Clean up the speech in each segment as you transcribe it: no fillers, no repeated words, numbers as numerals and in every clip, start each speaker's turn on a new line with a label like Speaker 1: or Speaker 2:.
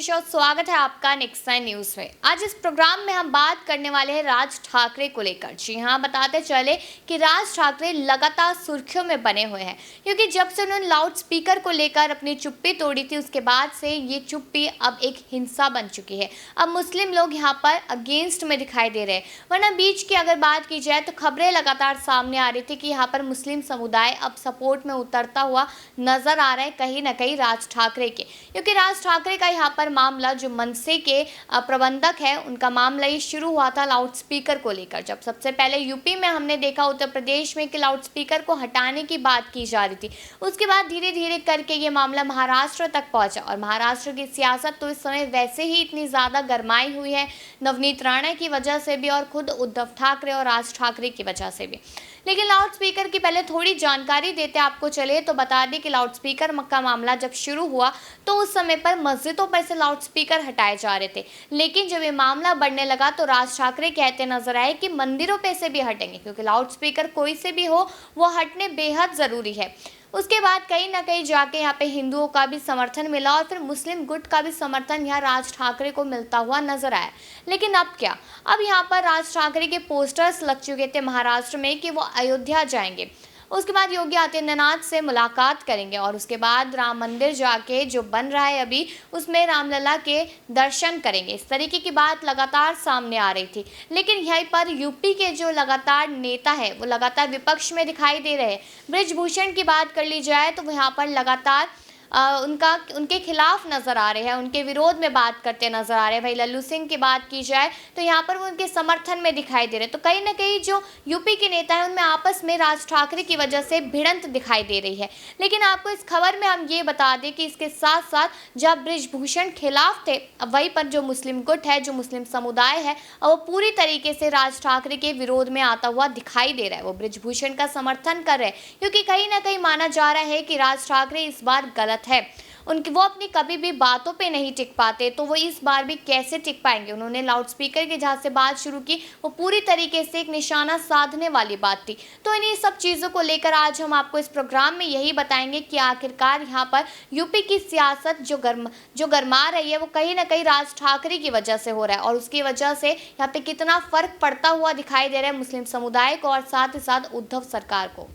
Speaker 1: रजनीश और स्वागत है आपका नेक्स्ट नाइन न्यूज में। आज इस प्रोग्राम में हम बात करने वाले हैं राज ठाकरे को लेकर। जी हाँ, बताते चले कि राज ठाकरे लगातार सुर्खियों में बने हुए हैं, क्योंकि जब से उन्होंने लाउड स्पीकर को लेकर अपनी चुप्पी तोड़ी थी, उसके बाद से ये चुप्पी अब एक हिंसा बन चुकी है। अब मुस्लिम लोग यहाँ पर अगेंस्ट में दिखाई दे रहे हैं, वरना बीच की अगर बात की जाए तो खबरें लगातार सामने आ रही थी कि यहाँ पर मुस्लिम समुदाय अब सपोर्ट में उतरता हुआ नजर आ रहा है कहीं ना कहीं राज ठाकरे के, क्योंकि राज ठाकरे का यहाँ पर मामला जो मनसे के प्रबंधक है उनका मामला ये शुरू हुआ था लाउड स्पीकर को लेकर। जब सबसे पहले यूपी में हमने देखा, उत्तर प्रदेश में कि लाउड स्पीकर को हटाने की बात की जा रही थी, उसके बाद धीरे धीरे करके ये मामला महाराष्ट्र तक पहुंचा और महाराष्ट्र की सियासत तो इस समय वैसे ही इतनी ज़्यादा गरमाई हुई है नवनीत राणा की वजह से भी और खुद उद्धव ठाकरे और राज ठाकरे की वजह से भी। लेकिन लाउड स्पीकर की पहले थोड़ी जानकारी देते आपको चले तो बता दें कि लाउड स्पीकर का मामला जब शुरू हुआ तो उस समय पर मस्जिदों पर से लाउड स्पीकर हटाए जा रहे थे, लेकिन जब ये मामला बढ़ने लगा तो राज ठाकरे कहते नजर आए कि मंदिरों पे से भी हटेंगे, क्योंकि लाउड स्पीकर कोई से भी हो वो हटने बेहद ज़रूरी है। उसके बाद कहीं ना कहीं जाके यहाँ पे हिंदुओं का भी समर्थन मिला और फिर मुस्लिम गुट का भी समर्थन यहाँ राज ठाकरे को मिलता हुआ नजर आया। लेकिन अब क्या, अब यहाँ पर राज ठाकरे के पोस्टर्स लग चुके थे महाराष्ट्र में कि वो अयोध्या जाएंगे, उसके बाद योगी आदित्यनाथ से मुलाकात करेंगे और उसके बाद राम मंदिर जाके जो बन रहा है अभी उसमें रामलला के दर्शन करेंगे। इस तरीके की बात लगातार सामने आ रही थी, लेकिन यहीं पर यूपी के जो लगातार नेता है वो लगातार विपक्ष में दिखाई दे रहे हैं। बृजभूषण की बात कर ली जाए तो वो यहाँ पर लगातार उनके खिलाफ नजर आ रहे हैं, उनके विरोध में बात करते नजर आ रहे हैं। भाई लल्लू सिंह की बात की जाए तो यहाँ पर वो उनके समर्थन में दिखाई दे रहे हैं। तो कहीं ना कहीं जो यूपी के नेता हैं उनमें आपस में राज ठाकरे की वजह से भिड़ंत दिखाई दे रही है। लेकिन आपको इस खबर में हम ये बता दें कि इसके साथ साथ जब बृजभूषण खिलाफ थे, अब वहीं पर जो मुस्लिम गुट है, जो मुस्लिम समुदाय है, वो पूरी तरीके से राज ठाकरे के विरोध में आता हुआ दिखाई दे रहा है। वो बृजभूषण का समर्थन कर रहे हैं, क्योंकि कहीं ना कहीं माना जा रहा है कि राज ठाकरे इस बार गलत है। वो अपनी कभी भी बातों पे नहीं टिक पाते, तो वो इस बार भी कैसे टिक पाएंगे। उन्होंने लाउड स्पीकर के जहाँ से बात शुरू की वो पूरी तरीके से एक निशाना साधने वाली बात थी। तो इन्हीं सब चीज़ों को लेकर आज हम आपको इस प्रोग्राम में यही बताएंगे कि आखिरकार यहाँ पर यूपी की सियासत जो गरमा रही है वो कहीं ना कहीं राज ठाकरे की वजह से हो रहा है और उसकी वजह से यहाँ पे कितना फर्क पड़ता हुआ दिखाई दे रहा है मुस्लिम समुदाय को और साथ ही साथ उद्धव सरकार को।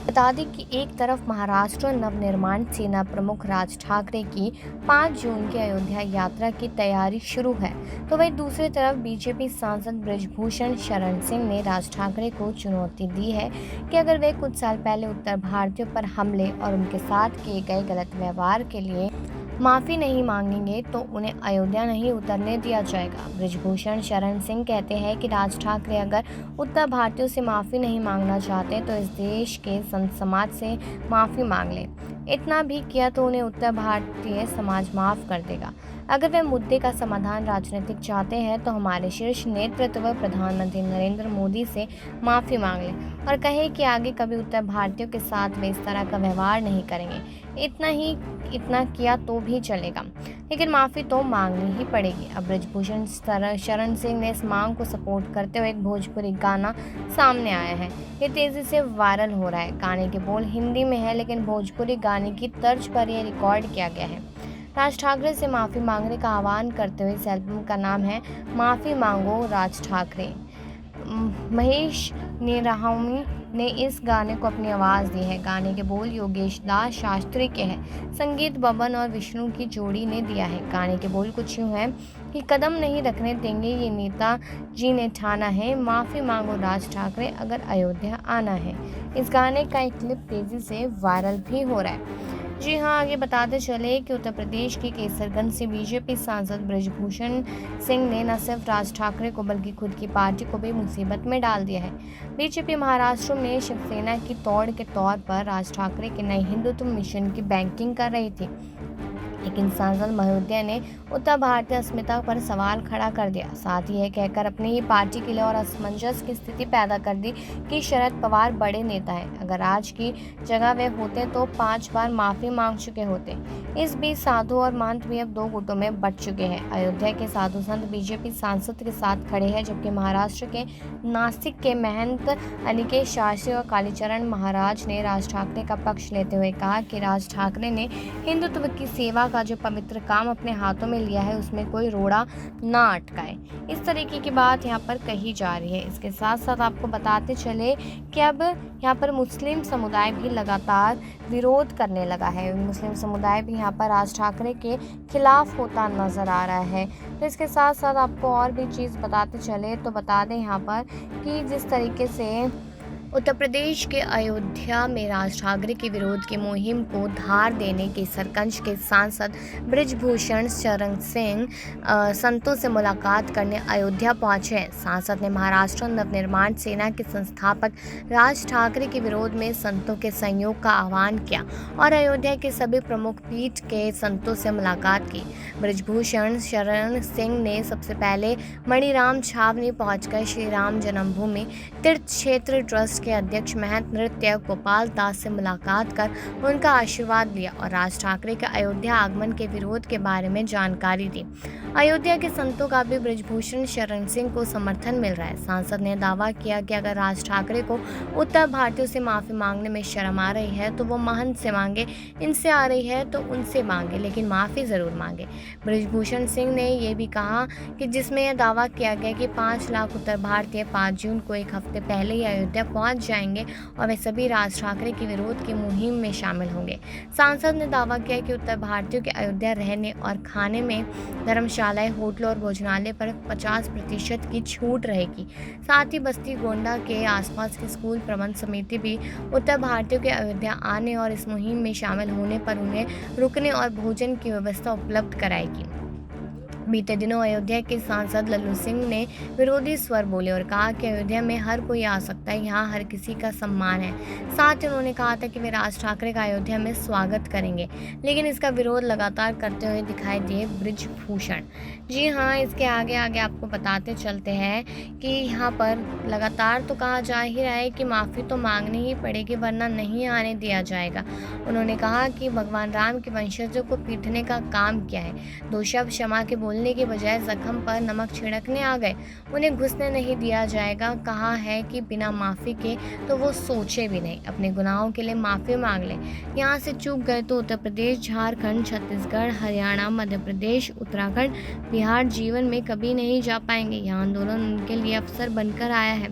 Speaker 1: बता दें कि एक तरफ महाराष्ट्र नवनिर्माण सेना प्रमुख राज ठाकरे की 5 जून की अयोध्या यात्रा की तैयारी शुरू है, तो वहीं दूसरी तरफ बीजेपी सांसद बृजभूषण शरण सिंह ने राज ठाकरे को चुनौती दी है कि अगर वे कुछ साल पहले उत्तर भारतीयों पर हमले और उनके साथ किए गए गलत व्यवहार के लिए माफ़ी नहीं मांगेंगे तो उन्हें अयोध्या नहीं उतरने दिया जाएगा। बृजभूषण शरण सिंह कहते हैं कि राज ठाकरे अगर उत्तर भारतीयों से माफ़ी नहीं मांगना चाहते तो इस देश के संत समाज से माफ़ी मांग लें। इतना भी किया तो उन्हें उत्तर भारतीय समाज माफ़ कर देगा। अगर वे मुद्दे का समाधान राजनीतिक चाहते हैं तो हमारे शीर्ष नेतृत्व प्रधानमंत्री नरेंद्र मोदी से माफ़ी मांग लें और कहें कि आगे कभी उत्तर भारतीयों के साथ वे इस तरह का व्यवहार नहीं करेंगे। इतना किया तो भी चलेगा, लेकिन माफ़ी तो मांगनी ही पड़ेगी। अब बृजभूषण शरण सिंह ने इस मांग को सपोर्ट करते हुए एक भोजपुरी गाना सामने आया है। ये तेज़ी से वायरल हो रहा है। गाने के बोल हिंदी में है, लेकिन भोजपुरी गाने की तर्ज पर यह रिकॉर्ड किया गया है। राज ठाकरे से माफ़ी मांगने का आह्वान करते हुए इस एल्बम का नाम है माफ़ी मांगो राज ठाकरे। महेश नेराहमी ने इस गाने को अपनी आवाज़ दी है। गाने के बोल योगेश दास शास्त्री के हैं, संगीत बबन और विष्णु की जोड़ी ने दिया है। गाने के बोल कुछ यूँ हैं कि कदम नहीं रखने देंगे ये नेता जी ने ठाना है, माफ़ी मांगो राज ठाकरे अगर अयोध्या आना है। इस गाने का एक क्लिप तेज़ी से वायरल भी हो रहा है। जी हाँ, आगे बताते चले कि उत्तर प्रदेश के केसरगंज से बीजेपी सांसद बृजभूषण सिंह ने न सिर्फ राज ठाकरे को बल्कि खुद की पार्टी को भी मुसीबत में डाल दिया है। बीजेपी महाराष्ट्र में शिवसेना की तोड़ के तौर पर राज ठाकरे के नए हिंदुत्व मिशन की बैंकिंग कर रही थी। लेकिन सांसद महोदय ने उत्तर भारतीय अस्मिता पर सवाल खड़ा कर दिया। साथ ही यह कहकर अपनी ही पार्टी के लिए और असमंजस की स्थिति पैदा कर दी कि शरद पवार बड़े नेता हैं, अगर आज की जगह वे होते तो 5 बार माफी मांग चुके होते। इस बीच साधु और महंत भी अब 2 गुटों में बंट चुके हैं। अयोध्या के साधु संत बीजेपी सांसद के साथ खड़े हैं, जबकि महाराष्ट्र के नासिक के महंत अनिकेत शास्त्री और कालीचरण महाराज ने राज ठाकरे का पक्ष लेते हुए कहा कि राज ठाकरे ने हिंदुत्व की सेवा का जो पवित्र काम अपने हाथों में लिया है, उसमें कोई रोड़ा ना अटकाए। इस तरीके की बात यहाँ पर कही जा रही है। इसके साथ साथ आपको बताते चले कि अब यहाँ पर मुस्लिम समुदाय भी लगातार विरोध करने लगा है। मुस्लिम समुदाय भी यहाँ पर राज ठाकरे के खिलाफ होता नजर आ रहा है। तो इसके साथ साथ आपको और भी चीज़ बताते चले तो बता दें यहाँ पर कि जिस तरीके से उत्तर प्रदेश के अयोध्या में राज ठाकरे के विरोध की मुहिम को धार देने के सरपंच के सांसद बृजभूषण शरण सिंह संतों से मुलाकात करने अयोध्या पहुंचे हैं। सांसद ने महाराष्ट्र नवनिर्माण सेना के संस्थापक राज ठाकरे के विरोध में संतों के सहयोग का आह्वान किया और अयोध्या के सभी प्रमुख पीठ के संतों से मुलाकात की। बृजभूषण शरण सिंह ने सबसे पहले मणिराम छावनी पहुंचकर श्री राम जन्मभूमि तीर्थ क्षेत्र ट्रस्ट के अध्यक्ष महंत नृत्य गोपाल दास से मुलाकात कर उनका आशीर्वाद लिया और राज ठाकरे के अयोध्या आगमन के विरोध के बारे में जानकारी दी। अयोध्या के संतों का भी बृजभूषण शरण सिंह को समर्थन मिल रहा है। सांसद ने दावा किया कि अगर राज ठाकरे को उत्तर भारतीयों से माफी मांगने में शर्म आ रही है तो वो महंत से मांगे, इनसे आ रही है तो उनसे मांगे, लेकिन माफी जरूर मांगे। बृजभूषण सिंह ने यह भी कहा कि जिसमें यह दावा किया गया कि 5 लाख उत्तर भारतीय 5 जून को एक हफ्ते पहले ही अयोध्या पहुंच जाएंगे और वे सभी राज ठाकरे के विरोध की मुहिम में शामिल होंगे। सांसद ने दावा किया कि उत्तर भारतीयों के अयोध्या रहने और खाने में धर्मशालाएं, होटलों और भोजनालय पर 50% की छूट रहेगी। साथ ही बस्ती गोंडा के आसपास की स्कूल प्रबंध समिति भी उत्तर भारतीयों के अयोध्या आने और इस मुहिम में शामिल होने पर उन्हें रुकने और भोजन की व्यवस्था उपलब्ध कराएगी। बीते दिनों अयोध्या के सांसद लल्लू सिंह ने विरोधी स्वर बोले और कहा कि अयोध्या में हर कोई आ सकता है, यहाँ हर किसी का सम्मान है। साथ ही उन्होंने कहा था कि वे राज ठाकरे का अयोध्या में स्वागत करेंगे, लेकिन इसका विरोध लगातार करते हुए दिखाई दिए बृजभूषण। जी हाँ, इसके आगे आगे आपको बताते चलते हैं कि यहाँ पर लगातार तो कहा जा ही रहा है कि माफ़ी तो मांगनी ही पड़ेगी वरना नहीं आने दिया जाएगा। उन्होंने कहा कि भगवान राम के वंशजों को पीटने का काम किया है। 2 शब्द क्षमा के बोलने के बजाय जख्म पर नमक छिड़कने आ गए, उन्हें घुसने नहीं दिया जाएगा। कहा है कि बिना माफ़ी के तो वो सोचे भी नहीं, अपने गुनाहों के लिए माफ़ी मांग लें। यहाँ से चूक गए तो उत्तर प्रदेश, झारखंड, छत्तीसगढ़, हरियाणा, मध्य प्रदेश, उत्तराखंड, बिहार जीवन में कभी नहीं जा पाएंगे। यह आंदोलन उनके लिए अवसर बनकर आया है।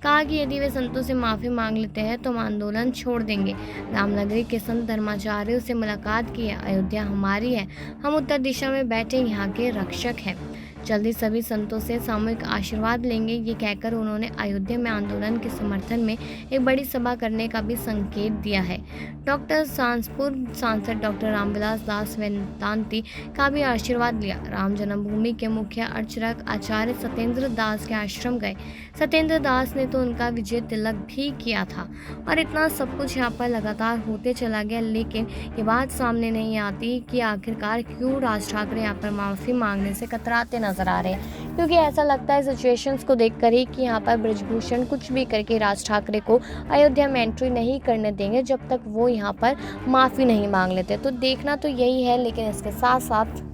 Speaker 1: कहा कि यदि वे संतों से माफ़ी मांग लेते हैं तो हम आंदोलन छोड़ देंगे। रामनगरी के संत धर्माचार्यों से मुलाकात की है। अयोध्या हमारी है, हम उत्तर दिशा में बैठे यहाँ के रक्षक हैं। जल्दी सभी संतों से सामूहिक आशीर्वाद लेंगे, ये कहकर उन्होंने अयोध्या में आंदोलन के समर्थन में एक बड़ी सभा करने का भी संकेत दिया है। डॉक्टर सांसपुर सांसद डॉक्टर रामविलास दास वेदांती का भी आशीर्वाद लिया। राम जन्मभूमि के मुख्य अर्चक आचार्य सत्येंद्र दास के आश्रम गए। सत्येंद्र दास ने तो उनका विजय तिलक भी किया था और इतना सब कुछ यहाँ पर लगातार होते चला गया, लेकिन ये बात सामने नहीं आती कि आखिरकार क्यों राज ठाकरे यहाँ पर माफ़ी मांगने से कतराते नजर आ रहे हैं। क्योंकि ऐसा लगता है सिचुएशंस को देखकर ही कि यहाँ पर बृजभूषण कुछ भी करके राज ठाकरे को अयोध्या में एंट्री नहीं करने देंगे जब तक वो यहाँ पर माफ़ी नहीं मांग लेते। तो देखना तो यही है, लेकिन इसके साथ साथ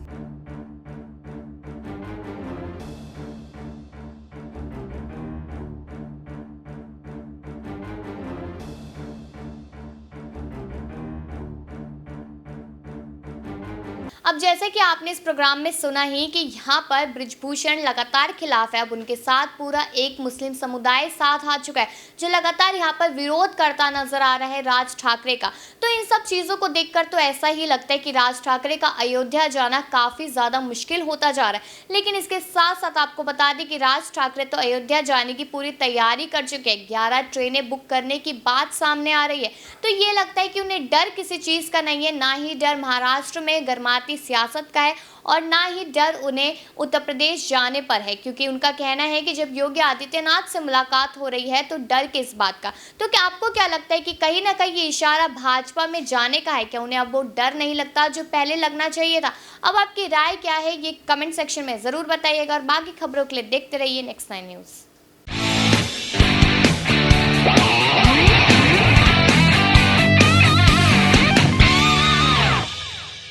Speaker 1: अब जैसे कि आपने इस प्रोग्राम में सुना ही कि यहाँ पर बृजभूषण लगातार खिलाफ है। अब उनके साथ पूरा एक मुस्लिम समुदाय साथ आ चुका है जो लगातार यहाँ पर विरोध करता नजर आ रहा है राज ठाकरे का। तो इन सब चीज़ों को देखकर तो ऐसा ही लगता है कि राज ठाकरे का अयोध्या जाना काफ़ी ज़्यादा मुश्किल होता जा रहा है। लेकिन इसके साथ साथ आपको बता दें कि राज ठाकरे तो अयोध्या जाने की पूरी तैयारी कर चुके हैं। 11 ट्रेनें बुक करने की बात सामने आ रही है। तो ये लगता है कि उन्हें डर किसी चीज़ का नहीं है, ना ही डर महाराष्ट्र में गर्मा भारतीय सियासत का है और ना ही डर उन्हें उत्तर प्रदेश जाने पर है, क्योंकि उनका कहना है कि जब योगी आदित्यनाथ से मुलाकात हो रही है तो डर किस बात का। तो क्या आपको क्या लगता है कि कहीं ना कहीं ये इशारा भाजपा में जाने का है? क्या उन्हें अब वो डर नहीं लगता जो पहले लगना चाहिए था? अब आपकी राय क्या है ये कमेंट सेक्शन में ज़रूर बताइएगा और बाकी खबरों के लिए देखते रहिए नेक्स्ट 9 न्यूज़।